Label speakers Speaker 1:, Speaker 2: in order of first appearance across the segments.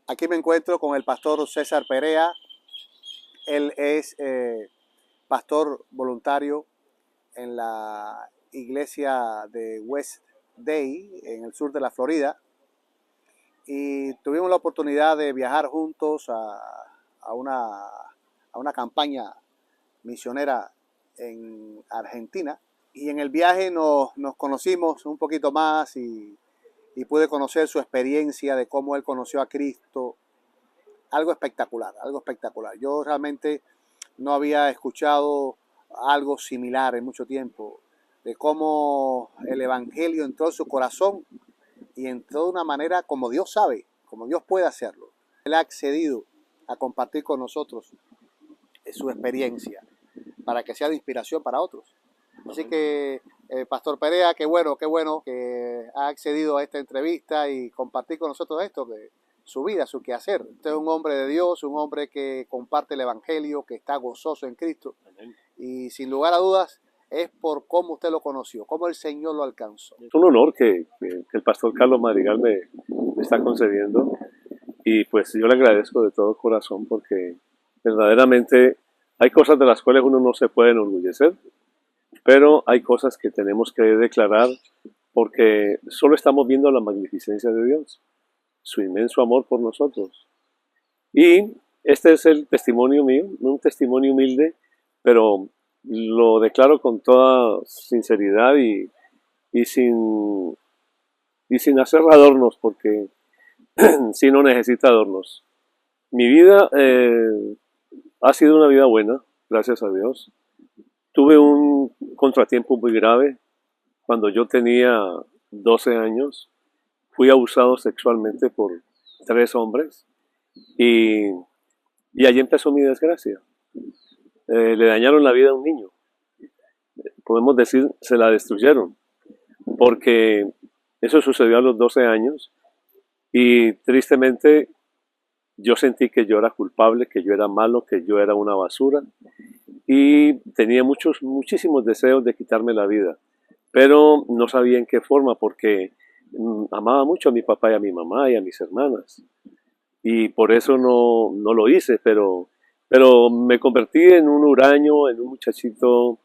Speaker 1: Aquí me encuentro con el pastor César Perea. Él es pastor voluntario en la iglesia de West Day, en el sur de la Florida. Y tuvimos la oportunidad de viajar juntos a una campaña misionera en Argentina. Y en el viaje nos conocimos un poquito más y pude conocer su experiencia de cómo él conoció a Cristo. Algo espectacular, algo espectacular. Yo realmente no había escuchado algo similar en mucho tiempo, de cómo el Evangelio entró en su corazón y entró de una manera como Dios sabe, como Dios puede hacerlo. Él ha accedido a compartir con nosotros su experiencia para que sea de inspiración para otros. Así que, Pastor Perea, qué bueno que ha accedido a esta entrevista y compartir con nosotros esto, de su vida, su quehacer. Usted es un hombre de Dios, un hombre que comparte el Evangelio, que está gozoso en Cristo. Amén. Y sin lugar a dudas es por cómo usted lo conoció, cómo el Señor lo alcanzó.
Speaker 2: Es un honor que el pastor Carlos Madrigal me está concediendo, y pues yo le agradezco de todo corazón, porque verdaderamente hay cosas de las cuales uno no se puede enorgullecer, pero hay cosas que tenemos que declarar porque solo estamos viendo la magnificencia de Dios, su inmenso amor por nosotros. Y este es el testimonio mío, un testimonio humilde, pero lo declaro con toda sinceridad y sin hacer adornos, porque si no necesita adornos. Mi vida ha sido una vida buena, gracias a Dios. Tuve un contratiempo muy grave cuando yo tenía 12 años. Fui abusado sexualmente por 3 hombres y allí empezó mi desgracia. Le dañaron la vida a un niño. Podemos decir, se la destruyeron, porque eso sucedió a los 12 años y tristemente yo sentí que yo era culpable, que yo era malo, que yo era una basura, y tenía muchísimos deseos de quitarme la vida, pero no sabía en qué forma, porque amaba mucho a mi papá y a mi mamá y a mis hermanas, y por eso no lo hice, pero me convertí en un huraño, en un muchachito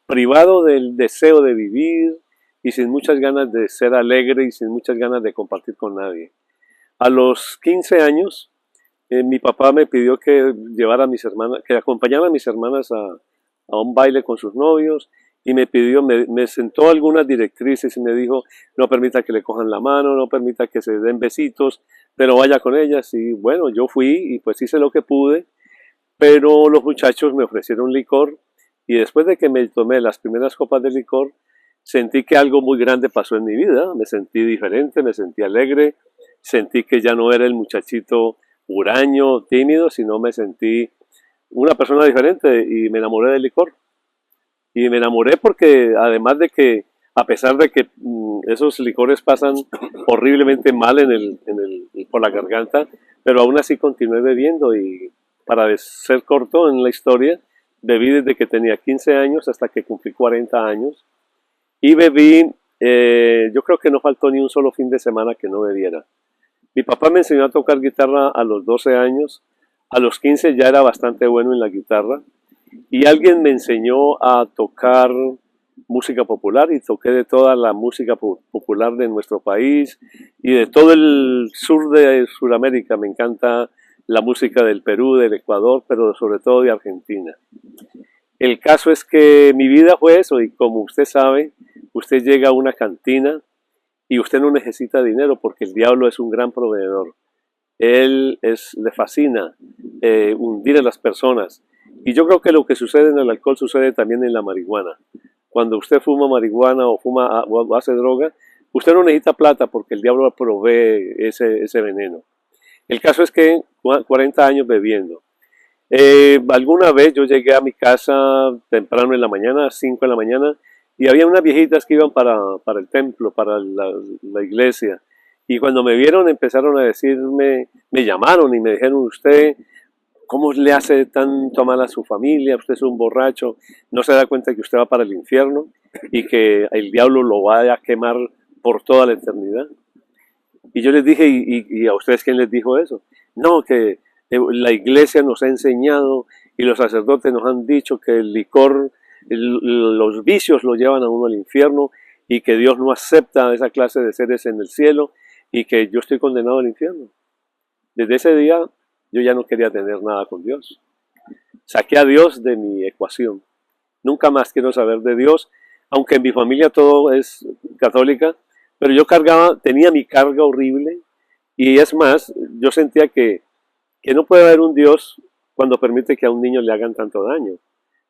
Speaker 2: privado del deseo de vivir y sin muchas ganas de ser alegre y sin muchas ganas de compartir con nadie. A los 15 años, mi papá me pidió que llevara a mis hermanas, que acompañara a mis hermanas a un baile con sus novios, y me sentó algunas directrices y me dijo: no permita que le cojan la mano, no permita que se den besitos, pero vaya con ellas. Y bueno, yo fui y pues hice lo que pude, pero los muchachos me ofrecieron licor, y después de que me tomé las primeras copas de licor, sentí que algo muy grande pasó en mi vida. Me sentí diferente, me sentí alegre, sentí que ya no era el muchachito huraño, tímido, sino me sentí una persona diferente, y me enamoré del licor. Y me enamoré porque, además de que, a pesar de que esos licores pasan horriblemente mal por la garganta, pero aún así continué bebiendo. Y para ser corto en la historia, bebí desde que tenía 15 años hasta que cumplí 40 años. Y bebí, yo creo que no faltó ni un solo fin de semana que no bebiera. Mi papá me enseñó a tocar guitarra a los 12 años, a los 15 ya era bastante bueno en la guitarra, y alguien me enseñó a tocar música popular, y toqué de toda la música popular de nuestro país y de todo el sur de Sudamérica. Me encanta la música del Perú, del Ecuador, pero sobre todo de Argentina. El caso es que mi vida fue eso, y como usted sabe, usted llega a una cantina y usted no necesita dinero, porque el diablo es un gran proveedor. Le fascina hundir a las personas. Y yo creo que lo que sucede en el alcohol sucede también en la marihuana. Cuando usted fuma marihuana o hace droga, usted no necesita plata, porque el diablo provee ese veneno. El caso es que 40 años bebiendo. Alguna vez yo llegué a mi casa temprano en la mañana, a 5 de la mañana, y había unas viejitas que iban para el templo, para la iglesia. Y cuando me vieron empezaron a decirme, me llamaron y me dijeron: usted, ¿cómo le hace tanto mal a su familia? Usted es un borracho, no se da cuenta que usted va para el infierno y que el diablo lo va a quemar por toda la eternidad. Y yo les dije, ¿y a ustedes quién les dijo eso? No, que la iglesia nos ha enseñado y los sacerdotes nos han dicho que el licor, los vicios lo llevan a uno al infierno y que Dios no acepta a esa clase de seres en el cielo y que yo estoy condenado al infierno. Desde ese día yo ya no quería tener nada con Dios. Saqué a Dios de mi ecuación. Nunca más quiero saber de Dios, aunque en mi familia todo es católica, pero yo tenía mi carga horrible y es más, yo sentía que no puede haber un Dios cuando permite que a un niño le hagan tanto daño.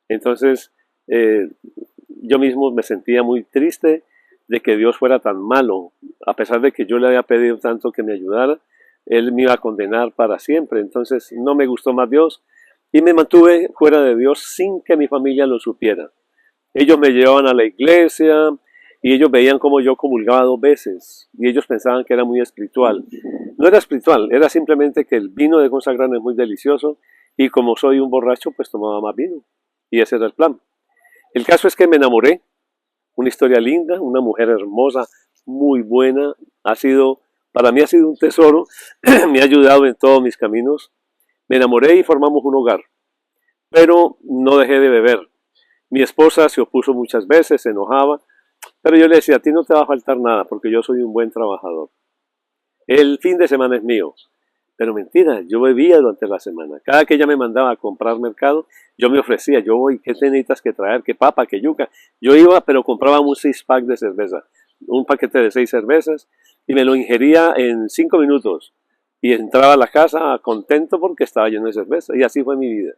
Speaker 2: Entonces, yo mismo me sentía muy triste de que Dios fuera tan malo, a pesar de que yo le había pedido tanto que me ayudara, Él me iba a condenar para siempre. Entonces, no me gustó más Dios y me mantuve fuera de Dios sin que mi familia lo supiera. Ellos me llevaban a la iglesia y ellos veían cómo yo comulgaba 2 veces y ellos pensaban que era muy espiritual. No era espiritual, era simplemente que el vino de consagrarme es muy delicioso y como soy un borracho, pues tomaba más vino y ese era el plan. El caso es que me enamoré, una historia linda, una mujer hermosa, muy buena, para mí ha sido un tesoro, me ha ayudado en todos mis caminos. Me enamoré y formamos un hogar, pero no dejé de beber. Mi esposa se opuso muchas veces, se enojaba, pero yo le decía, a ti no te va a faltar nada porque yo soy un buen trabajador. El fin de semana es mío. Pero mentira, yo bebía durante la semana. Cada que ella me mandaba a comprar mercado, yo me ofrecía, yo voy, ¿qué necesitas que traer? ¿Qué papa? ¿Qué yuca? Yo iba, pero compraba un 6-pack de cerveza, un paquete de 6 cervezas, y me lo ingería en 5 minutos. Y entraba a la casa contento porque estaba lleno de cerveza. Y así fue mi vida.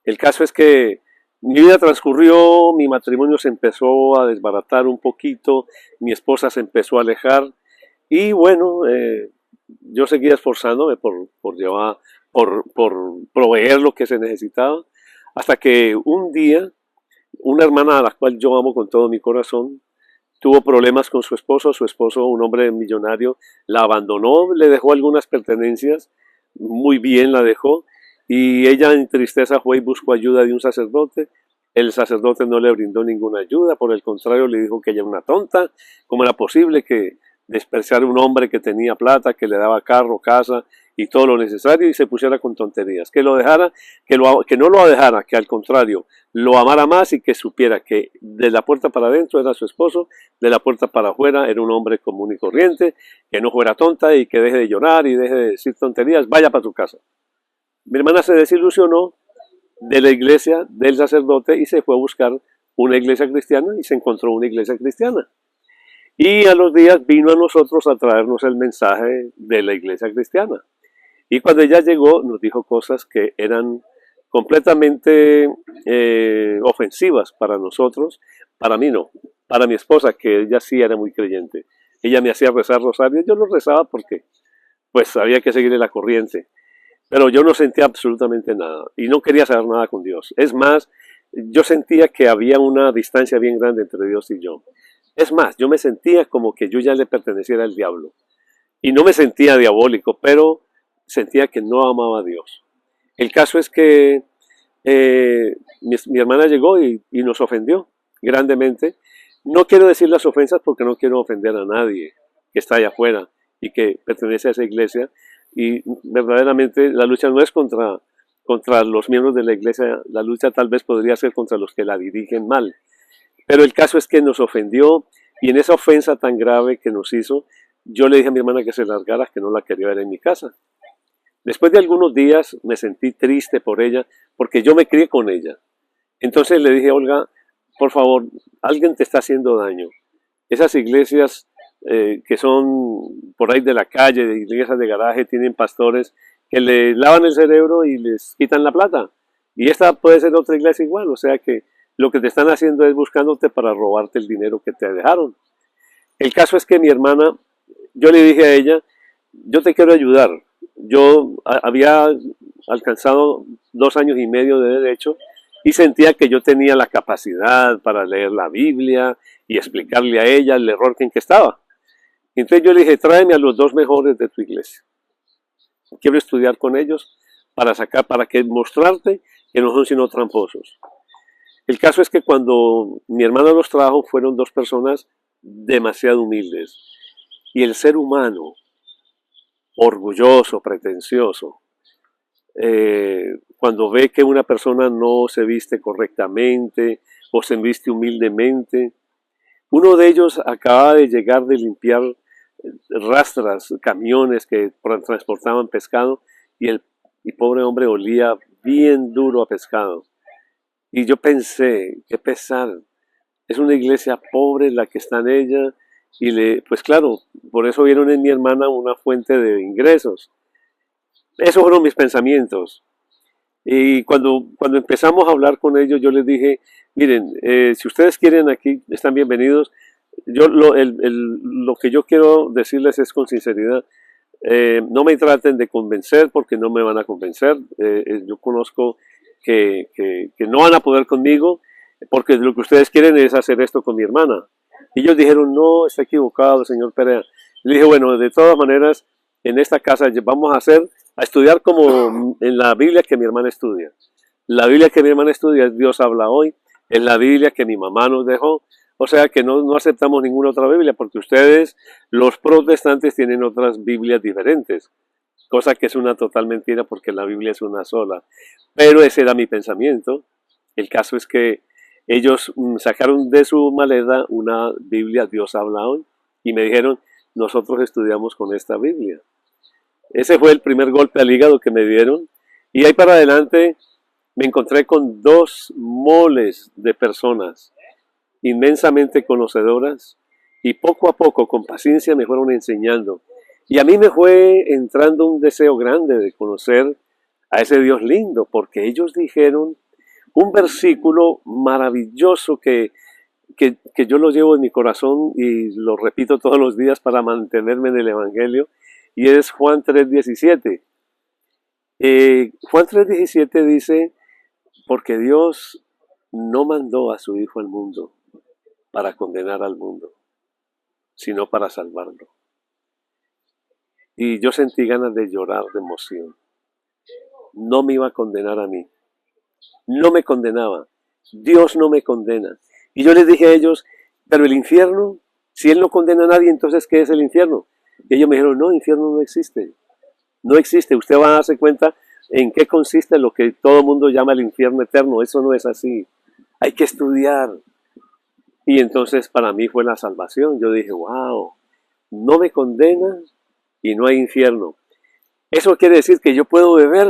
Speaker 2: El caso es que mi vida transcurrió, mi matrimonio se empezó a desbaratar un poquito, mi esposa se empezó a alejar, y bueno, yo seguía esforzándome por proveer lo que se necesitaba, hasta que un día, una hermana a la cual yo amo con todo mi corazón, tuvo problemas con su esposo, un hombre millonario, la abandonó, le dejó algunas pertenencias, muy bien la dejó, y ella en tristeza fue y buscó ayuda de un sacerdote. El sacerdote no le brindó ninguna ayuda, por el contrario le dijo que ella era una tonta, cómo era posible que despreciar a un hombre que tenía plata, que le daba carro, casa y todo lo necesario y se pusiera con tonterías, que lo dejara, que no lo dejara, que al contrario lo amara más y que supiera que de la puerta para adentro era su esposo, de la puerta para afuera era un hombre común y corriente, que no fuera tonta y que deje de llorar y deje de decir tonterías, vaya para su casa. Mi hermana se desilusionó de la iglesia, del sacerdote y se fue a buscar una iglesia cristiana y se encontró una iglesia cristiana. Y a los días vino a nosotros a traernos el mensaje de la iglesia cristiana. Y cuando ella llegó nos dijo cosas que eran completamente ofensivas para nosotros, para mí no, para mi esposa, que ella sí era muy creyente. Ella me hacía rezar rosario, yo lo rezaba porque pues había que seguirle la corriente. Pero yo no sentía absolutamente nada y no quería saber nada con Dios. Es más, yo sentía que había una distancia bien grande entre Dios y yo. Es más, yo me sentía como que yo ya le perteneciera al diablo. Y no me sentía diabólico, pero sentía que no amaba a Dios. El caso es que mi hermana llegó y nos ofendió grandemente. No quiero decir las ofensas porque no quiero ofender a nadie que está allá afuera y que pertenece a esa iglesia. Y verdaderamente la lucha no es contra los miembros de la iglesia, la lucha tal vez podría ser contra los que la dirigen mal. Pero el caso es que nos ofendió y en esa ofensa tan grave que nos hizo, yo le dije a mi hermana que se largara, que no la quería ver en mi casa. Después de algunos días me sentí triste por ella, porque yo me crié con ella. Entonces le dije, Olga, por favor, alguien te está haciendo daño. Esas iglesias que son por ahí de la calle, de iglesias de garaje, tienen pastores que le lavan el cerebro y les quitan la plata. Y esta puede ser otra iglesia igual, o sea que lo que te están haciendo es buscándote para robarte el dinero que te dejaron. El caso es que mi hermana, yo le dije a ella, yo te quiero ayudar. Yo había alcanzado 2 años y medio de derecho y sentía que yo tenía la capacidad para leer la Biblia y explicarle a ella el error en que estaba. Entonces yo le dije, tráeme a los 2 mejores de tu iglesia. Quiero estudiar con ellos para mostrarte que no son sino tramposos. El caso es que cuando mi hermana los trajo fueron 2 personas demasiado humildes. Y el ser humano, orgulloso, pretencioso, cuando ve que una persona no se viste correctamente o se viste humildemente, uno de ellos acababa de llegar de limpiar rastras, camiones que transportaban pescado y el pobre hombre olía bien duro a pescado. Y yo pensé, qué pesar, es una iglesia pobre la que está en ella y pues claro, por eso vieron en mi hermana una fuente de ingresos. Esos fueron mis pensamientos. Y cuando empezamos a hablar con ellos, yo les dije, miren, si ustedes quieren aquí, están bienvenidos. Yo lo que yo quiero decirles es con sinceridad, no me traten de convencer porque no me van a convencer. Yo conozco que no van a poder conmigo porque lo que ustedes quieren es hacer esto con mi hermana. Y ellos dijeron, no, está equivocado, señor Perea. Le dije, bueno, de todas maneras, en esta casa vamos a estudiar como en la Biblia que mi hermana estudia. La Biblia que mi hermana estudia es Dios habla hoy, es la Biblia que mi mamá nos dejó. O sea que no aceptamos ninguna otra Biblia porque ustedes, los protestantes, tienen otras Biblias diferentes, cosa que es una total mentira porque la Biblia es una sola. Pero ese era mi pensamiento. El caso es que ellos sacaron de su maleta una Biblia Dios habla hoy y me dijeron, nosotros estudiamos con esta Biblia. Ese fue el primer golpe al hígado que me dieron y ahí para adelante me encontré con dos moles de personas inmensamente conocedoras y poco a poco, con paciencia, me fueron enseñando. Y a mí me fue entrando un deseo grande de conocer a ese Dios lindo, porque ellos dijeron un versículo maravilloso que yo lo llevo en mi corazón y lo repito todos los días para mantenerme en el Evangelio, y es Juan 3:17. Juan 3:17 dice, porque Dios no mandó a su Hijo al mundo para condenar al mundo, sino para salvarlo. Y yo sentí ganas de llorar de emoción. No me iba a condenar a mí, no me condenaba, Dios no me condena. Y yo les dije a ellos, pero el infierno, si Él no condena a nadie, entonces ¿qué es el infierno? Y ellos me dijeron, no, infierno no existe, no existe, usted va a darse cuenta en qué consiste lo que todo el mundo llama el infierno eterno, eso no es así, hay que estudiar. Y entonces para mí fue la salvación. Yo dije, wow, no me condena y no hay infierno. Eso quiere decir que yo puedo beber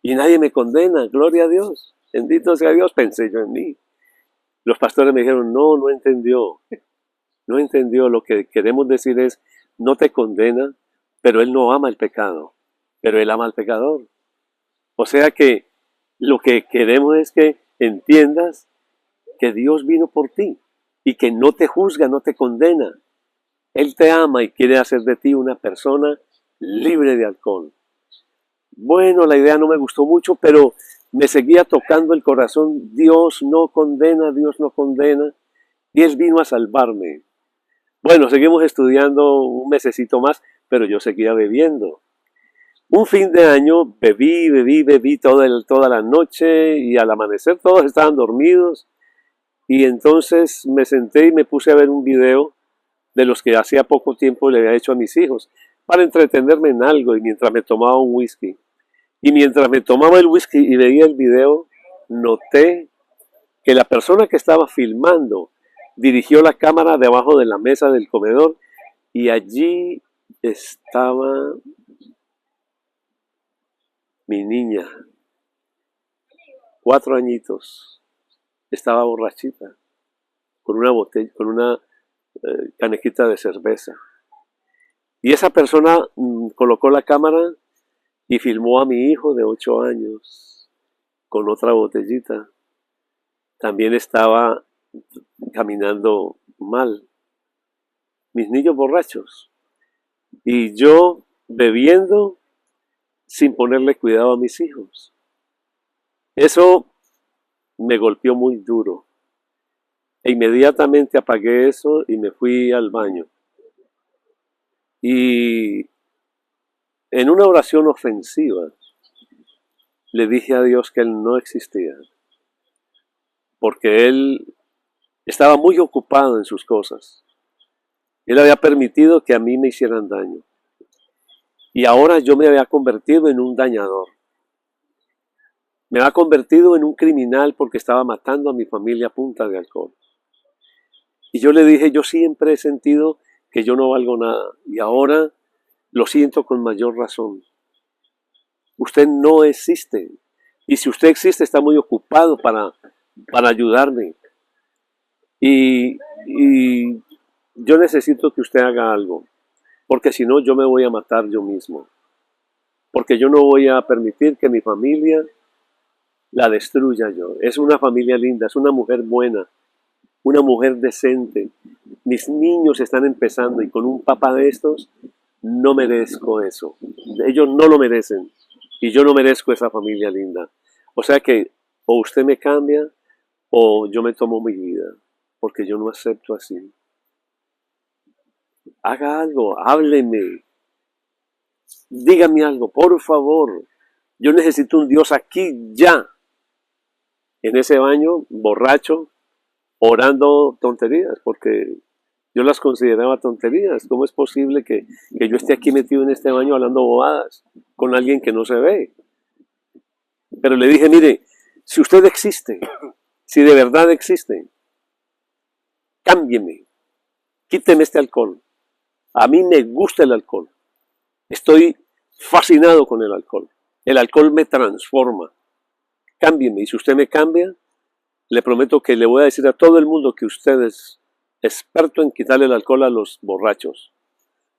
Speaker 2: y nadie me condena. Gloria a Dios. Bendito sea Dios, pensé yo en mí. Los pastores me dijeron, no entendió. No entendió. Lo que queremos decir es, no te condena, pero Él no ama el pecado. Pero Él ama al pecador. O sea que lo que queremos es que entiendas que Dios vino por ti y que no te juzga, no te condena. Él te ama y quiere hacer de ti una persona libre de alcohol. Bueno, la idea no me gustó mucho, pero me seguía tocando el corazón. Dios no condena, Dios no condena. Y Él vino a salvarme. Bueno, seguimos estudiando un mesecito más, pero yo seguía bebiendo. Un fin de año bebí toda la noche y al amanecer todos estaban dormidos. Y entonces me senté y me puse a ver un video de los que hacía poco tiempo le había hecho a mis hijos, para entretenerme en algo y mientras me tomaba un whisky. Y mientras me tomaba el whisky y veía el video, noté que la persona que estaba filmando dirigió la cámara debajo de la mesa del comedor y allí estaba mi niña, 4 añitos, estaba borrachita, con una botella, con una canejita de cerveza. Y esa persona colocó la cámara y filmó a mi hijo de 8 años con otra botellita. También estaba caminando mal. Mis niños borrachos. Y yo bebiendo sin ponerle cuidado a mis hijos. Eso me golpeó muy duro. E inmediatamente apagué eso y me fui al baño. Y en una oración ofensiva le dije a Dios que Él no existía, porque Él estaba muy ocupado en sus cosas. Él había permitido que a mí me hicieran daño. Y ahora yo me había convertido en un dañador. Me había convertido en un criminal porque estaba matando a mi familia a punta de alcohol. Y yo le dije, yo siempre he sentido que yo no valgo nada. Y ahora lo siento con mayor razón. Usted no existe. Y si usted existe, está muy ocupado para ayudarme. Y yo necesito que usted haga algo. Porque si no, yo me voy a matar yo mismo. Porque yo no voy a permitir que mi familia la destruya yo. Es una familia linda, es una mujer buena, una mujer decente. Mis niños están empezando y con un papá de estos no merezco eso. Ellos no lo merecen y yo no merezco esa familia linda. O sea que o usted me cambia o yo me tomo mi vida, porque yo no acepto así. Haga algo, hábleme, dígame algo, por favor. Yo necesito un Dios aquí ya. En ese baño, borracho, orando tonterías, porque yo las consideraba tonterías. ¿Cómo es posible que yo esté aquí metido en este baño hablando bobadas con alguien que no se ve? Pero le dije, mire, si usted existe, si de verdad existe, cámbieme, quíteme este alcohol. A mí me gusta el alcohol. Estoy fascinado con el alcohol. El alcohol me transforma. Cámbieme. Y si usted me cambia, le prometo que le voy a decir a todo el mundo que usted es experto en quitarle el alcohol a los borrachos.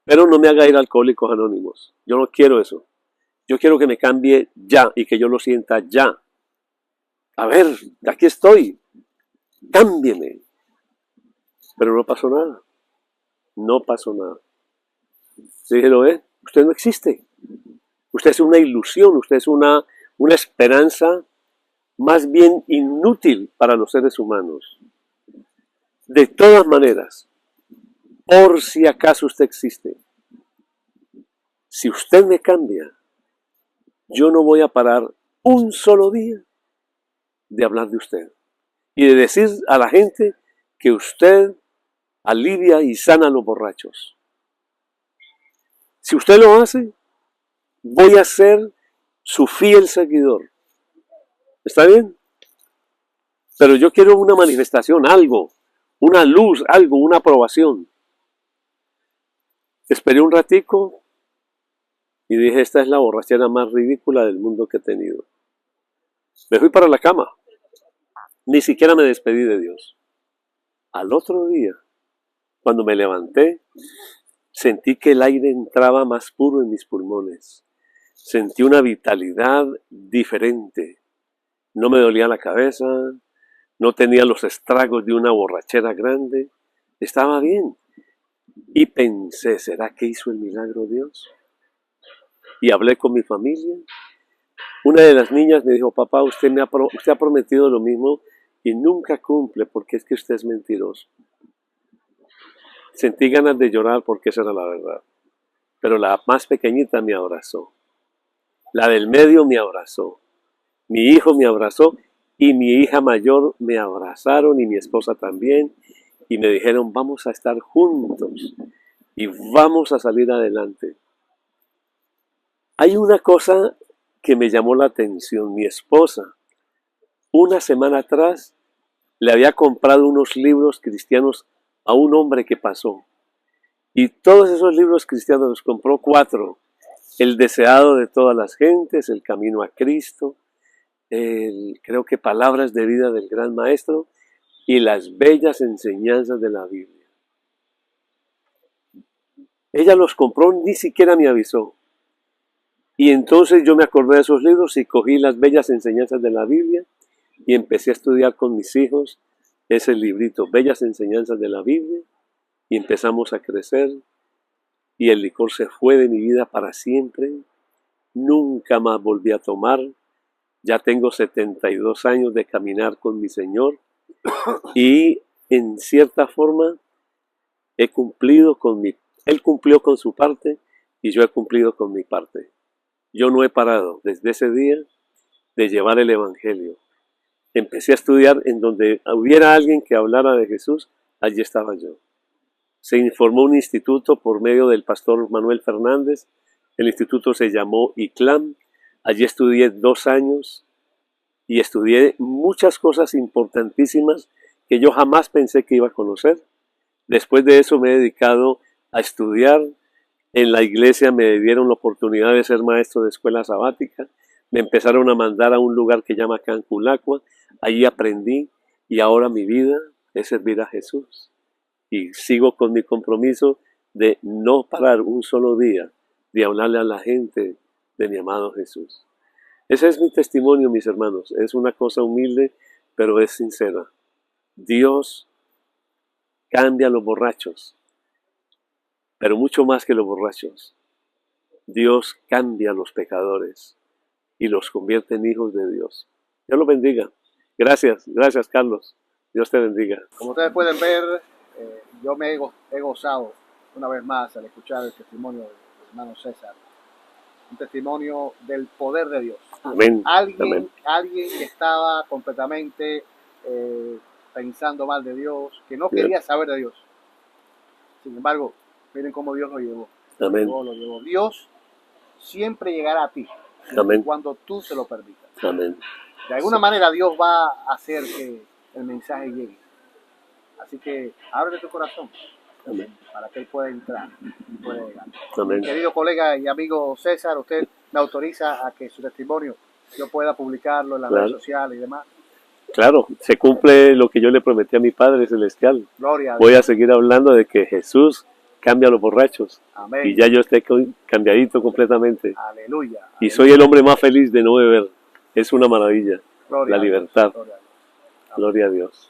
Speaker 2: Pero no me haga ir a Alcohólicos Anónimos. Yo no quiero eso. Yo quiero que me cambie ya y que yo lo sienta ya. A ver, aquí estoy. Cámbieme. Pero no pasó nada. No pasó nada. Le dije, ¿lo ve? Usted no existe. Usted es una ilusión, usted es una esperanza más bien inútil para los seres humanos. De todas maneras, por si acaso usted existe, si usted me cambia, yo no voy a parar un solo día de hablar de usted y de decir a la gente que usted alivia y sana a los borrachos. Si usted lo hace, voy a ser su fiel seguidor. ¿Está bien? Pero yo quiero una manifestación, algo, una luz, algo, una aprobación. Esperé un ratico y dije, esta es la borrachera más ridícula del mundo que he tenido. Me fui para la cama. Ni siquiera me despedí de Dios. Al otro día, cuando me levanté, sentí que el aire entraba más puro en mis pulmones. Sentí una vitalidad diferente. No me dolía la cabeza, no tenía los estragos de una borrachera grande. Estaba bien. Y pensé, ¿será que hizo el milagro Dios? Y hablé con mi familia. Una de las niñas me dijo, papá, usted ha prometido lo mismo y nunca cumple porque es que usted es mentiroso. Sentí ganas de llorar porque esa era la verdad. Pero la más pequeñita me abrazó. La del medio me abrazó. Mi hijo me abrazó y mi hija mayor me abrazaron y mi esposa también. Y me dijeron, vamos a estar juntos y vamos a salir adelante. Hay una cosa que me llamó la atención. Mi esposa, una semana atrás, le había comprado unos libros cristianos a un hombre que pasó. Y todos esos libros cristianos los compró 4. El deseado de todas las gentes, El camino a Cristo, creo que Palabras de vida del gran maestro y Las bellas enseñanzas de la Biblia. Ella los compró, ni siquiera me avisó. Y entonces yo me acordé de esos libros y cogí Las bellas enseñanzas de la Biblia y empecé a estudiar con mis hijos ese librito, Bellas enseñanzas de la Biblia, y empezamos a crecer y el licor se fue de mi vida para siempre. Nunca más volví a tomar. Ya tengo 72 años de caminar con mi Señor y en cierta forma he cumplido Él cumplió con su parte y yo he cumplido con mi parte. Yo no he parado desde ese día de llevar el Evangelio. Empecé a estudiar en donde hubiera alguien que hablara de Jesús, allí estaba yo. Se informó un instituto por medio del pastor Manuel Fernández. El instituto se llamó ICLAM. Allí estudié 2 años y estudié muchas cosas importantísimas que yo jamás pensé que iba a conocer. Después de eso me he dedicado a estudiar. En la iglesia me dieron la oportunidad de ser maestro de escuela sabática. Me empezaron a mandar a un lugar que llama Canculacua. Allí aprendí y ahora mi vida es servir a Jesús. Y sigo con mi compromiso de no parar un solo día de hablarle a la gente de mi amado Jesús. Ese es mi testimonio, mis hermanos. Es una cosa humilde, pero es sincera. Dios cambia a los borrachos, pero mucho más que los borrachos. Dios cambia a los pecadores y los convierte en hijos de Dios. Dios los bendiga. Gracias, gracias Carlos. Dios te bendiga.
Speaker 1: Como ustedes pueden ver, yo me he gozado una vez más al escuchar el testimonio del hermano César. Un testimonio del poder de Dios.
Speaker 2: Amén.
Speaker 1: Alguien que estaba completamente pensando mal de Dios, que no quería saber de Dios. Sin embargo, miren cómo Dios lo llevó.
Speaker 2: Amén.
Speaker 1: Lo llevó. Dios siempre llegará a ti.
Speaker 2: Amén.
Speaker 1: Cuando tú se lo permitas.
Speaker 2: Amén.
Speaker 1: De alguna manera Dios va a hacer que el mensaje llegue. Así que abre tu corazón.
Speaker 2: Amén.
Speaker 1: Para que Él pueda entrar y pueda llegar.
Speaker 2: Amén.
Speaker 1: Querido colega y amigo César, usted me autoriza a que su testimonio yo pueda publicarlo en las redes sociales y demás.
Speaker 2: Claro, se cumple lo que yo le prometí a mi Padre Celestial.
Speaker 1: Gloria a Dios.
Speaker 2: Voy a seguir hablando de que Jesús cambia a los borrachos.
Speaker 1: Amén.
Speaker 2: Y ya yo estoy cambiadito completamente.
Speaker 1: Aleluya.
Speaker 2: Y soy el hombre más feliz de no beber. Es una maravilla.
Speaker 1: Gloria
Speaker 2: la libertad.
Speaker 1: Gloria a Dios.
Speaker 2: Gloria a Dios.